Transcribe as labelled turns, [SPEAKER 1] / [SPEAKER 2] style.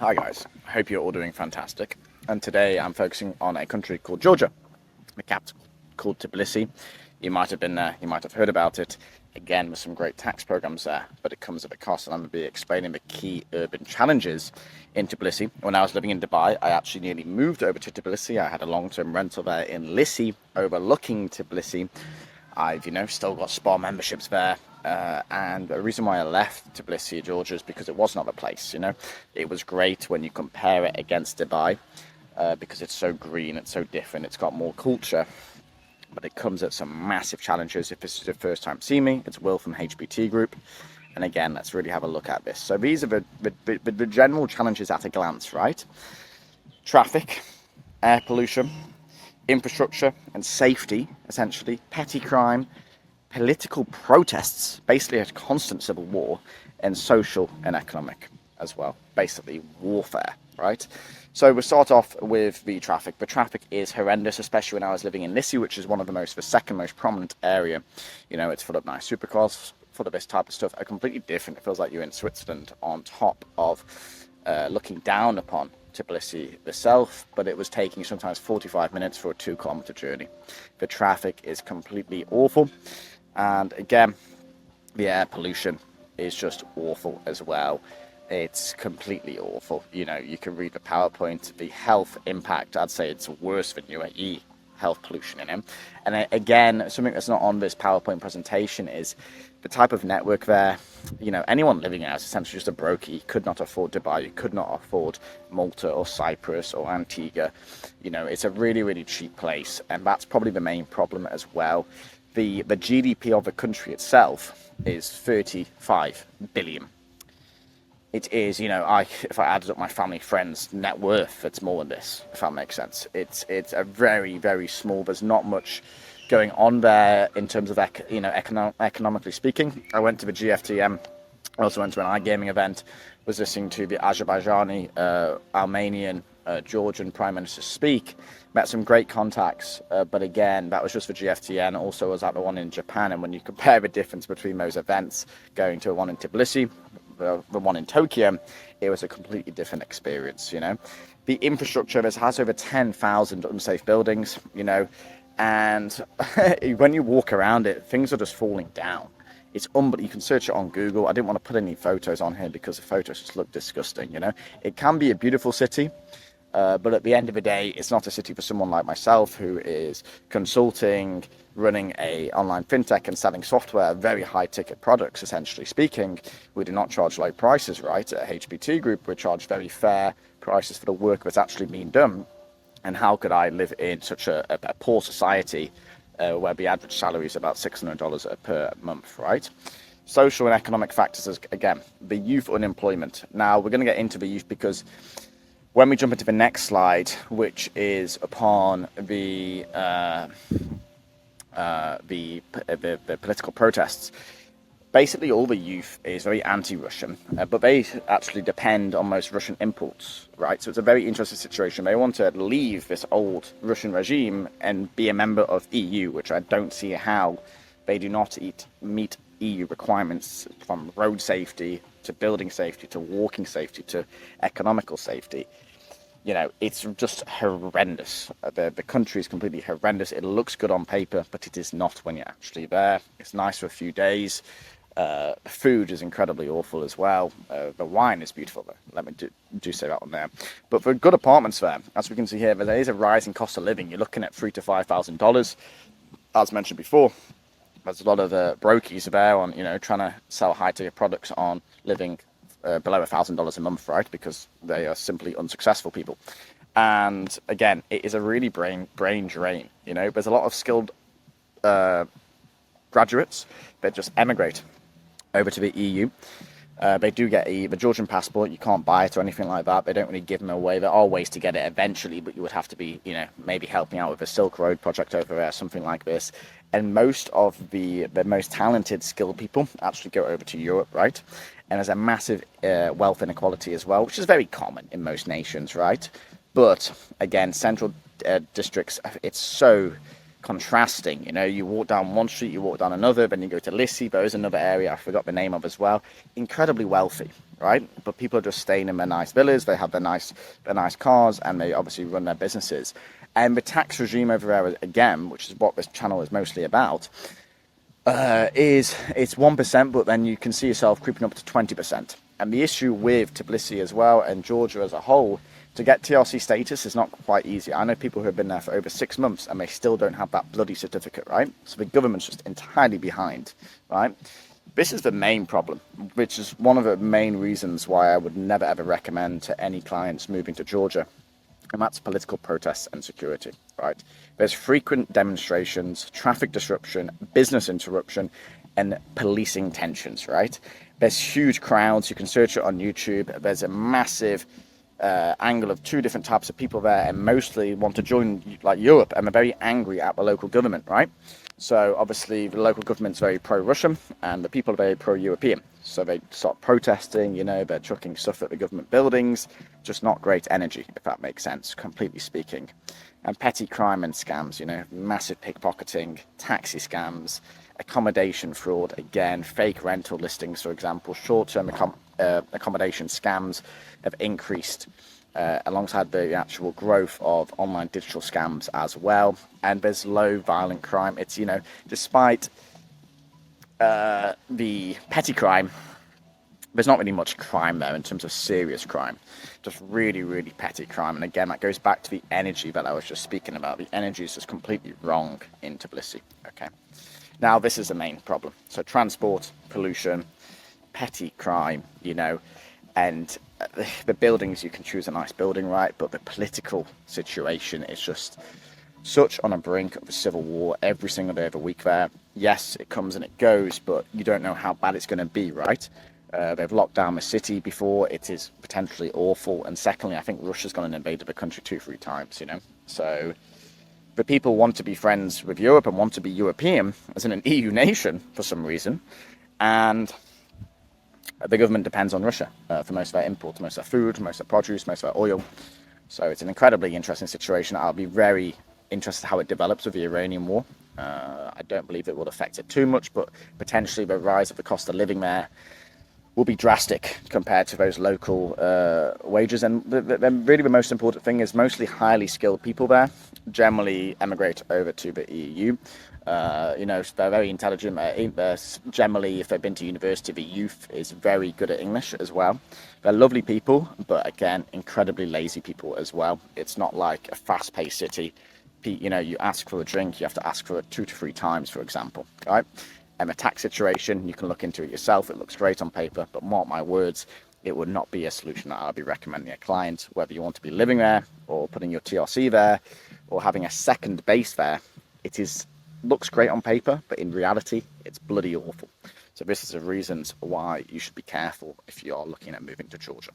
[SPEAKER 1] Hi guys, I hope you're all doing fantastic. And today I'm focusing on a country called Georgia, the capital called Tbilisi. You might have been there, you might have heard about it. Again, with some great tax programs there, but it comes at a cost, and I'm going to be explaining the key urban challenges in Tbilisi. When I was living in Dubai, I actually nearly moved over to Tbilisi. I had a long-term rental there in Lissi, overlooking Tbilisi. I've, still got spa memberships there. And the reason why I left Tbilisi, Georgia, is because it was not the place. It was great when you compare it against Dubai, because it's so green, it's so different, it's got more culture, but it comes at some massive challenges. If this is your first time seeing me, it's Will from HPT Group. And again, let's really have a look at this. So these are the general challenges at a glance, right? Traffic, air pollution, infrastructure and safety, essentially, petty crime, political protests, basically a constant civil war, and social and economic as well, basically warfare, right? So we'll start off with the traffic. The traffic is horrendous, especially when I was living in Lissi, which is the second most prominent area. It's full of nice supercars, full of this type of stuff, are completely different. It feels like you're in Switzerland on top of looking down upon Tbilisi itself, but it was taking sometimes 45 minutes for a 2-kilometer journey. The traffic is completely awful, and again, the air pollution is just awful as well. It's completely awful. You can read the PowerPoint, the health impact, I'd say it's worse than UAE health pollution in it. And again, something that's not on this PowerPoint presentation is the type of network there. Anyone living there is essentially just a brokey. You could not afford Dubai, you could not afford Malta or Cyprus or Antigua. It's a really, really cheap place, and that's probably the main problem as well. The GDP of the country itself is 35 billion. It is, if I added up my family, friends' net worth, it's more than this, if that makes sense. It's a very, very small, there's not much going on there in terms of, economically speaking. I went to the GFTM, I also went to an iGaming event, was listening to the Azerbaijani, Armenian, Georgian Prime Minister speak, met some great contacts, but again, that was just for GFTN. Also was at the one in Japan, and when you compare the difference between those events, going to one in Tbilisi, the one in Tokyo, it was a completely different experience. The infrastructure, has over 10,000 unsafe buildings, and when you walk around it, things are just falling down. It's unbelievable. You can search it on Google. I didn't want to put any photos on here because the photos just look disgusting. It can be a beautiful city, but at the end of the day, it's not a city for someone like myself who is consulting, running a online fintech and selling software, very high ticket products, essentially speaking. We do not charge low prices, right? At HPT Group, we charge very fair prices for the work that's actually being done. And how could I live in such a poor society where the average salary is about $600 per month, right? Social and economic factors, again, the youth unemployment. Now, we're going to get into the youth because when we jump into the next slide, which is upon the political protests, basically all the youth is very anti-Russian, but they actually depend on most Russian imports, right? So it's a very interesting situation. They want to leave this old Russian regime and be a member of EU, which I don't see how they do not meet EU requirements, from road safety to building safety to walking safety to economical safety. It's just horrendous. The country is completely horrendous. It looks good on paper, but it is not when you're actually there. It's nice for a few days. The food is incredibly awful as well. The wine is beautiful, though. Let me do say that one there. But for good apartments there, as we can see here, there is a rising cost of living. You're looking at $3,000 to $5,000. As mentioned before, there's a lot of brokies there on, trying to sell high-ticket products on living below $1,000 a month, right? Because they are simply unsuccessful people. And again, it is a really brain drain. There's a lot of skilled graduates that just emigrate over to the EU. They do get the Georgian passport. You can't buy it or anything like that. They don't really give them away. There are ways to get it eventually, but you would have to be, maybe helping out with a Silk Road project over there, something like this. And most of the most talented, skilled people actually go over to Europe, right? And there's a massive wealth inequality as well, which is very common in most nations, right? But again, central districts, it's so contrasting. You walk down one street, you walk down another, then you go to Lissi, there is another area I forgot the name of as well, incredibly wealthy, right? But people are just staying in their nice villas, they have their nice cars, and they obviously run their businesses. And the tax regime over there, again, which is what this channel is mostly about, is it's 1%, but then you can see yourself creeping up to 20%. And the issue with Tbilisi as well, and Georgia as a whole, to get TLC status is not quite easy. I know people who have been there for over 6 months and they still don't have that bloody certificate, right? So the government's just entirely behind, right? This is the main problem, which is one of the main reasons why I would never ever recommend to any clients moving to Georgia, and that's political protests and security, right? There's frequent demonstrations, traffic disruption, business interruption, and policing tensions, right? There's huge crowds. You can search it on YouTube. There's a massive angle of two different types of people there, and mostly want to join like Europe, and they're very angry at the local government, right? So obviously the local government's very pro-Russian and the people are very pro-European. So they start protesting, you know, they're chucking stuff at the government buildings, just not great energy, if that makes sense, completely speaking. And petty crime and scams, you know, massive pickpocketing, taxi scams, accommodation fraud, again, fake rental listings, for example, short-term accommodation scams have increased alongside the actual growth of online digital scams as well. And there's low violent crime. It's, you know, despite the petty crime, there's not really much crime there in terms of serious crime, just really, really petty crime. And again, that goes back to the energy that I was just speaking about. The energy is just completely wrong in Tbilisi, okay? Now, this is the main problem. So transport, pollution, petty crime, you know, and the buildings, you can choose a nice building, right? But the political situation is just such on a brink of a civil war every single day of the week there. Yes, it comes and it goes, but you don't know how bad it's going to be, right? They've locked down the city before. It is potentially awful. And secondly, I think Russia's gone and invaded the country 2-3 times, you know? So the people want to be friends with Europe and want to be European, as in an EU nation for some reason. And the government depends on Russia for most of their imports, most of their food, most of their produce, most of their oil. So it's an incredibly interesting situation. I'll be very interested how it develops with the Iranian war. I don't believe it will affect it too much, but potentially the rise of the cost of living there will be drastic compared to those local wages. And really the most important thing is mostly highly skilled people there generally emigrate over to the EU. You know, they're very intelligent. Generally, if they've been to university, the youth is very good at English as well. They're lovely people, but again, incredibly lazy people as well. It's not like a fast-paced city. You know, you ask for a drink, you have to ask for it 2 to 3 times, for example, right? And the tax situation, you can look into it yourself. It looks great on paper, but mark my words, it would not be a solution that I'll be recommending a client, whether you want to be living there or putting your TLC there or having a second base there. It looks great on paper, but in reality, it's bloody awful. So this is the reasons why you should be careful if you're looking at moving to Georgia.